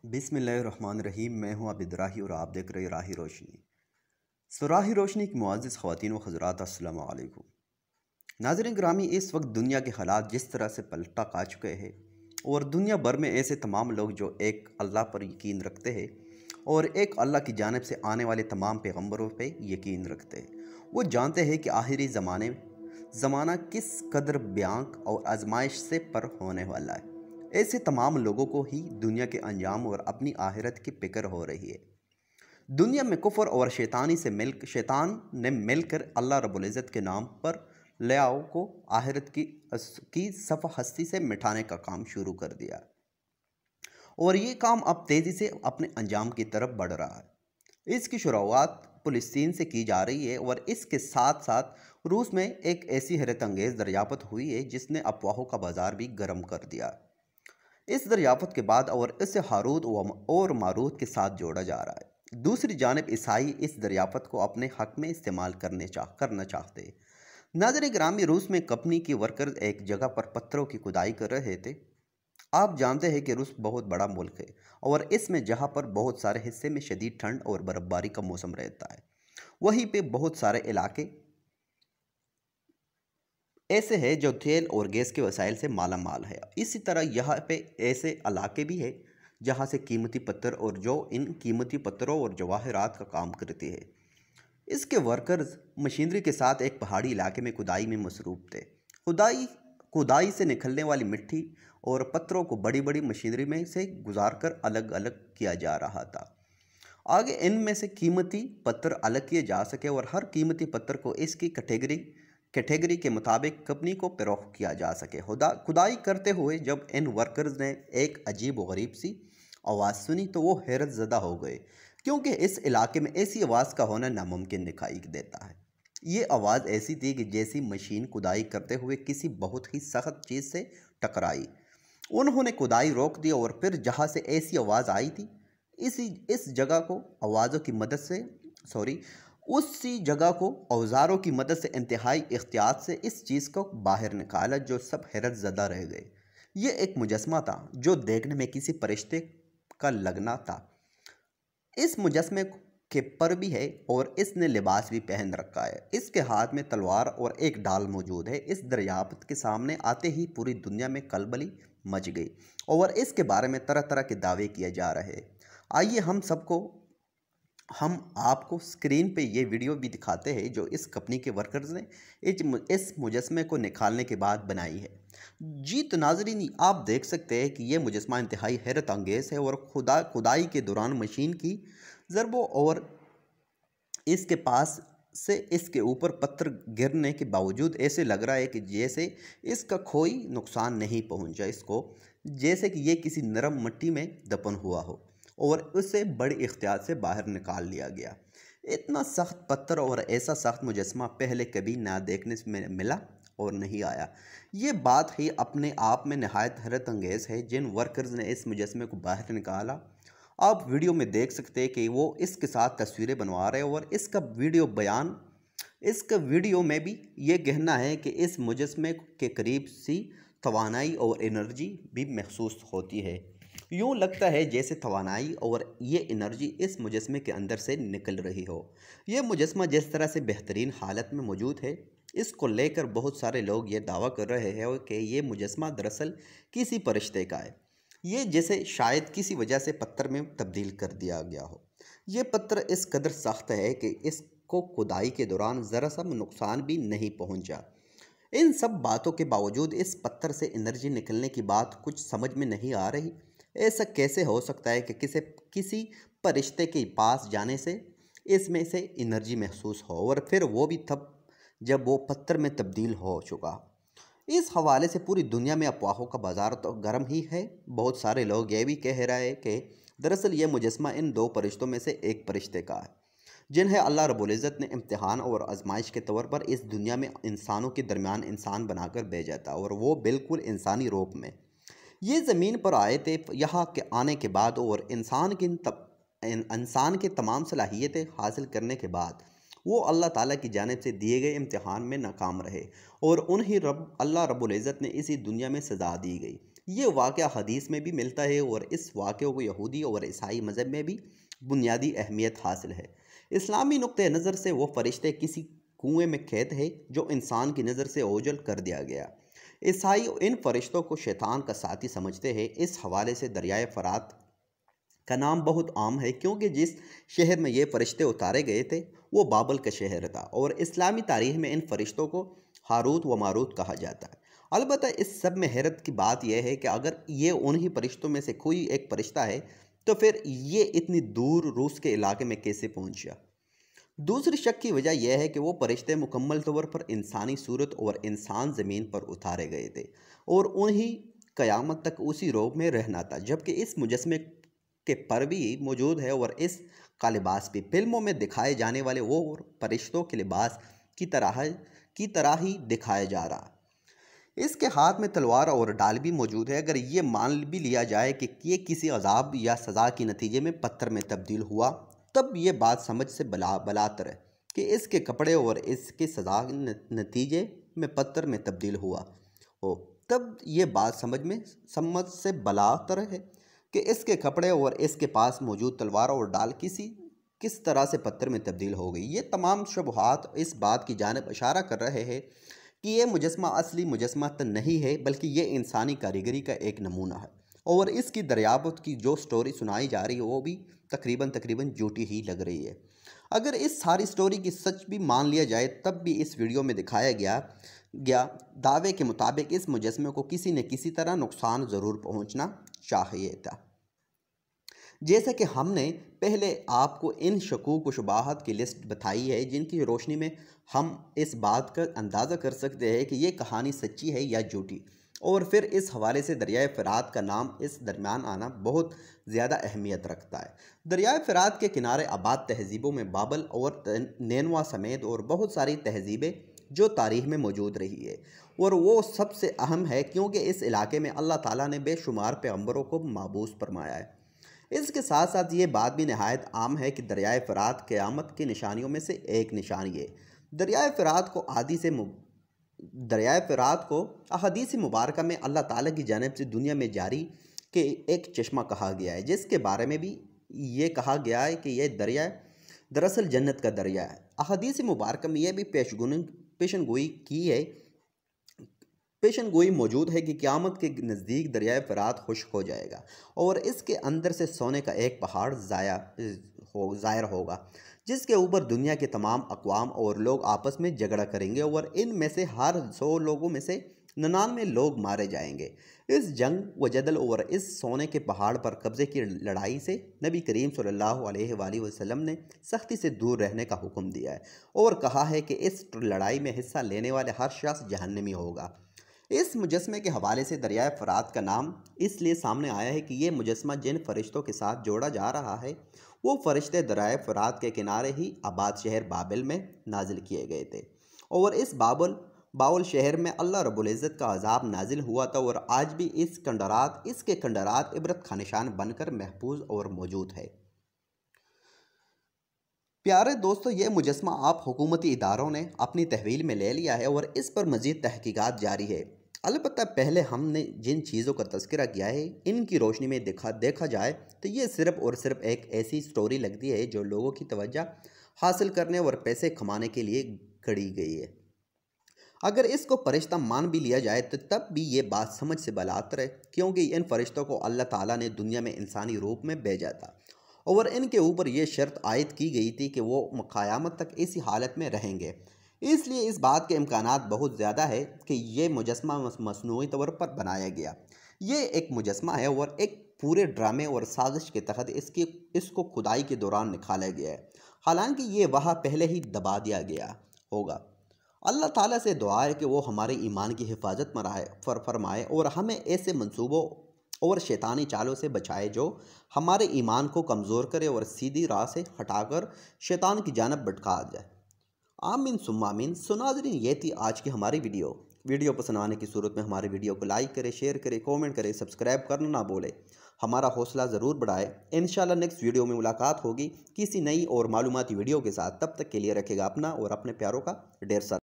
बिस्मिल्लाहिर्रहमानिर्रहीम। मैं हूं आबिद राही और आप देख रहे राही रोशनी। राही रोशनी की मुआज़्ज़िज़ ख़वातीन व हज़रात, अस्सलामु अलैकुम। नाज़रीन ग्रामी, इस वक्त दुनिया के हालात जिस तरह से पलटा खा चुके हैं और दुनिया भर में ऐसे तमाम लोग जो एक अल्लाह पर यकीन रखते हैं और एक अल्लाह की जानिब से आने वाले तमाम पैगम्बरों पे यकीन रखते हैं, वो जानते हैं कि आखिरी ज़माना किस कदर भयानक और आजमाइश से पर होने वाला है। ऐसे तमाम लोगों को ही दुनिया के अंजाम और अपनी आखिरत की फिक्र हो रही है। दुनिया में कुफर और शैतान ने मिलकर अल्लाह रब्बुल इज़्ज़त के नाम पर लयाओं को आखिरत की सफ़ हस्ती से मिटाने का काम शुरू कर दिया और ये काम अब तेज़ी से अपने अंजाम की तरफ बढ़ रहा है। इसकी शुरुआत फ़लस्तीन से की जा रही है और इसके साथ साथ रूस में एक ऐसी हैरत अंगेज़ दरियाफ़त हुई है जिसने अफवाहों का बाज़ार भी गर्म कर दिया। इस दरियाफ़त के बाद और इसे हारूत और मारूत के साथ जोड़ा जा रहा है। दूसरी जानिब ईसाई इस दरियाफ़त को अपने हक़ में इस्तेमाल करना चाहते हैं। नाज़रीन ग्रामी, रूस में कंपनी के वर्कर्स एक जगह पर पत्थरों की खुदाई कर रहे थे। आप जानते हैं कि रूस बहुत बड़ा मुल्क है और इसमें जहाँ पर बहुत सारे हिस्से में शदीद ठंड और बर्फ़बारी का मौसम रहता है, वहीं पे बहुत सारे इलाके ऐसे हैं जो तेल और गैस के वसाइल से माला माल है। इसी तरह यहाँ पे ऐसे इलाके भी है जहाँ से कीमती पत्थर और जो इन कीमती पत्थरों और जवाहरात का काम करते हैं। इसके वर्कर्स मशीनरी के साथ एक पहाड़ी इलाके में खुदाई में मसरूफ़ थे। खुदाई से निकलने वाली मिट्टी और पत्थरों को बड़ी बड़ी मशीनरी में से गुजार कर अलग अलग किया जा रहा था। आगे इनमें से कीमती पत्थर अलग किए जा सके और हर कीमती पत्थर को इसकी कैटेगरी के मुताबिक कंपनी को फरोख्त किया जा सके। खुदाई करते हुए जब इन वर्कर्स ने एक अजीब व गरीब सी आवाज़ सुनी तो वो हैरत ज़दा हो गए, क्योंकि इस इलाके में ऐसी आवाज़ का होना नामुमकिन दिखाई देता है। ये आवाज़ ऐसी थी कि जैसी मशीन खुदाई करते हुए किसी बहुत ही सख्त चीज़ से टकराई। उन्होंने खुदाई रोक दी और फिर जहाँ से ऐसी आवाज़ आई थी इस जगह को आवाज़ों की मदद से उसी जगह को औजारों की मदद से इंतहाई एहतियात से इस चीज़ को बाहर निकाला, जो सब हैरत ज़दा रह गए। ये एक मुजस्मा था जो देखने में किसी फरिश्ते का लगना था। इस मुजस्मे के पर भी है और इसने लिबास भी पहन रखा है। इसके हाथ में तलवार और एक ढाल मौजूद है। इस दरियाफ्त के सामने आते ही पूरी दुनिया में कलबली मच गई और इसके बारे में तरह तरह के दावे किए जा रहे हैं। आइए हम आपको स्क्रीन पे ये वीडियो भी दिखाते हैं जो इस कंपनी के वर्कर्स ने इस मुजस्मे को निकालने के बाद बनाई है। जी तो नाज़रीन, आप देख सकते हैं कि ये मुजस्मा इंतहाई हैरत अंगेज़ है और खुदाई के दौरान मशीन की ज़रबों और इसके पास से इसके ऊपर पत्थर गिरने के बावजूद ऐसे लग रहा है कि जैसे इसका कोई नुकसान नहीं पहुंचा इसको, जैसे कि ये किसी नरम मिट्टी में दफन हुआ हो और उसे बड़े इख्तियार से बाहर निकाल लिया गया। इतना सख्त पत्थर और ऐसा सख्त मुजस्मा पहले कभी ना देखने में मिला और नहीं आया। ये बात ही अपने आप में नहायत हैरत अंगेज़ है। जिन वर्कर्स ने इस मुजस्मे को बाहर निकाला, आप वीडियो में देख सकते हैं कि वो इसके साथ तस्वीरें बनवा रहे हैं और इसका वीडियो में भी ये कहना है कि इस मुजस्मे के करीब सी तवानाई और एनर्जी भी महसूस होती है। यूँ लगता है जैसे तवानाई और ये एनर्जी इस मुजस्मे के अंदर से निकल रही हो। ये मुजस्मा जिस तरह से बेहतरीन हालत में मौजूद है, इसको लेकर बहुत सारे लोग ये दावा कर रहे हैं कि ये मुजस्मा दरअसल किसी फरिश्ते का है। ये जैसे शायद किसी वजह से पत्थर में तब्दील कर दिया गया हो। ये पत्थर इस कदर सख्त है कि इसको खुदाई के दौरान ज़रा सा नुकसान भी नहीं पहुंचा। इन सब बातों के बावजूद इस पत्थर से एनर्जी निकलने की बात कुछ समझ में नहीं आ रही। ऐसा कैसे हो सकता है कि किसी फरिश्ते के पास जाने से इसमें से एनर्जी महसूस हो और फिर वो भी तब जब वो पत्थर में तब्दील हो चुका। इस हवाले से पूरी दुनिया में अफवाहों का बाज़ार तो गर्म ही है। बहुत सारे लोग ये भी कह रहे हैं कि दरअसल ये मुजस्मा इन दो फरिश्तों में से एक फरिश्ते का है, जिन्हें अल्लाह रब्बुल इज़्ज़त ने इम्तिहान और आजमाइश के तौर पर इस दुनिया में इंसानों के दरमियान इंसान बनाकर भेजा था और वो बिल्कुल इंसानी रूप में ये ज़मीन पर आए थे। यहाँ के आने के बाद और इंसान के तमाम सलाहियतें हासिल करने के बाद वो अल्लाह ताला की जानिब से दिए गए इम्तिहान में नाकाम रहे और उन्हें अल्लाह रब्बुल इज़्ज़त ने इसी दुनिया में सज़ा दी गई। ये वाक़या हदीस में भी मिलता है और इस वाक़े को यहूदी और ईसाई मज़हब में भी बुनियादी अहमियत हासिल है। इस्लामी नुक्ते नज़र से वो फरिश्ते किसी कुएं में कैद है जो इंसान की नज़र से ओझल कर दिया गया। ईसाई इन फरिश्तों को शैतान का साथी समझते हैं। इस हवाले से दरियाए फ़रात का नाम बहुत आम है क्योंकि जिस शहर में ये फरिश्ते उतारे गए थे वो बाबल का शहर था और इस्लामी तारीख में इन फरिश्तों को हारूत व मारूत कहा जाता है। अलबत्ता इस सब में हैरत की बात यह है कि अगर ये उन्हीं फरिश्तों में से कोई एक फरिश्ता है तो फिर ये इतनी दूर रूस के इलाके में कैसे पहुंचा। दूसरी शक की वजह यह है कि वो फरिश्ते मुकम्मल तौर पर इंसानी सूरत और इंसान ज़मीन पर उतारे गए थे और उन्हीं क़यामत तक उसी रोग में रहना था, जबकि इस मुजस्मे के पर भी मौजूद है और इस का लिबास भी फिल्मों में दिखाए जाने वाले वो फरिश्तों के लिबास की तरह ही दिखाया जा रहा। इसके हाथ में तलवार और डाल भी मौजूद है। अगर ये मान भी लिया जाए कि ये किसी अजाब या सज़ा के नतीजे में पत्थर में तब्दील हुआ, तब ये बात समझ से बलातर है कि इसके कपड़े और इसके सज़ा नतीजे में पत्थर में तब्दील हुआ हो, तब ये बात समझ से बलातर है कि इसके कपड़े और इसके पास मौजूद तलवार और डाल किस तरह से पत्थर में तब्दील हो गई। ये तमाम शुबहात इस बात की जानिब इशारा कर रहे हैं कि ये मुजस्मा असली मुजस्मा तो नहीं है बल्कि ये इंसानी कारीगरी का एक नमूना है और इसकी दरियाफ्त की जो स्टोरी सुनाई जा रही है वो भी तकरीबन झूठी ही लग रही है। अगर इस सारी स्टोरी की सच भी मान लिया जाए तब भी इस वीडियो में दिखाया गया दावे के मुताबिक इस मुजस्मे को किसी न किसी तरह नुकसान ज़रूर पहुंचना चाहिए था। जैसा कि हमने पहले आपको इन शकूक व शुबाहत की लिस्ट बताई है जिनकी रोशनी में हम इस बात का अंदाज़ा कर सकते हैं कि ये कहानी सच्ची है या झूठी, और फिर इस हवाले से दरियाए फ़रात का नाम इस दरमियान आना बहुत ज़्यादा अहमियत रखता है। दरियाए फ़रात के किनारे आबाद तहज़ीबों में बाबल और नैनवा समेत और बहुत सारी तहज़ीबें जो तारीख़ में मौजूद रही है, और वो सबसे अहम है क्योंकि इस इलाके में अल्लाह ताला ने बेशुमार पैगंबरों को माबूस फरमाया है। इसके साथ साथ ये बात भी नहायत आम है कि दरियाए फ़रात क़यामत की निशानियों में से एक निशानी है। दरियाए फ़रात को अहदीस मुबारका में अल्लाह ताला की जानिब से दुनिया में जारी के एक चश्मा कहा गया है, जिसके बारे में भी ये कहा गया है कि यह दरिया दरअसल जन्नत का दरिया है। अहदीस मुबारका में यह भी पेशनगोई मौजूद है कि क़यामत के नज़दीक दरियाए फ़रात खुश्क हो जाएगा और इसके अंदर से सोने का एक पहाड़ ज़ाहिर होगा जिसके ऊपर दुनिया के तमाम अक़वाम और लोग आपस में झगड़ा करेंगे और इनमें से हर 100 लोगों में से 99 लोग मारे जाएंगे। इस जंग व जदल और इस सोने के पहाड़ पर कब्ज़े की लड़ाई से नबी करीम सल्लल्लाहु अलैहि वसल्लम ने सख्ती से दूर रहने का हुक्म दिया है और कहा है कि इस लड़ाई में हिस्सा लेने वाले हर शख्स जहन्नमी होगा। इस मुजस्मे के हवाले से दरियाए फ़रात का नाम इसलिए सामने आया है कि ये मुजस्मा जिन फरिश्तों के साथ जोड़ा जा रहा है वो फरिश्ते दरियाए फ़रात के किनारे ही आबाद शहर बाबिल में नाजिल किए गए थे और इस बाउल शहर में अल्लाह रब्बुल इज़्ज़त का अज़ाब नाजिल हुआ था और आज भी इसके खंडरात इबरत का निशान बनकर महफूज और मौजूद है। प्यारे दोस्तों, ये मुजस्मा आप हुकूमती इदारों ने अपनी तहवील में ले लिया है और इस पर मज़ीद तहकीकात जारी है। अलबत्ता पहले हमने जिन चीज़ों का तज़किरा किया है इनकी रोशनी में देखा जाए तो ये सिर्फ़ और सिर्फ एक ऐसी स्टोरी लगती है जो लोगों की तवज्जो हासिल करने और पैसे कमाने के लिए गढ़ी गई है। अगर इसको फरिश्ता मान भी लिया जाए तो तब भी ये बात समझ से बलातर है क्योंकि इन फरिश्तों को अल्लाह ताला ने दुनिया में इंसानी रूप में भेजा था और इनके ऊपर यह शर्त आयद की गई थी कि वो क़यामत तक इसी हालत में रहेंगे। इसलिए इस बात के इम्कानात बहुत ज़्यादा है कि ये मुजस्मा मसनूई तौर पर बनाया गया। ये एक मुजस्मा है और एक पूरे ड्रामे और साजिश के तहत इसको खुदाई के दौरान निकाला गया है, हालांकि ये वहाँ पहले ही दबा दिया गया होगा। अल्लाह ताला से दुआ है कि वो हमारे ईमान की हिफाजत फरमाए और हमें ऐसे मंसूबों और शैतानी चालों से बचाए जो हमारे ईमान को कमज़ोर करे और सीधी राह से हटाकर शैतान की जानब भटका जाए। आमीन सुम्मा आमीन। सो नाज़रीन, ये थी आज की हमारी वीडियो पसंद आने की सूरत में हमारे वीडियो को लाइक करें, शेयर करें, कमेंट करें, सब्सक्राइब करना ना भूलें, हमारा हौसला ज़रूर बढ़ाए। इंशाल्लाह नेक्स्ट वीडियो में मुलाकात होगी किसी नई और मालूमाती वीडियो के साथ। तब तक के लिए रखेगा अपना और अपने प्यारों का ढेर सारा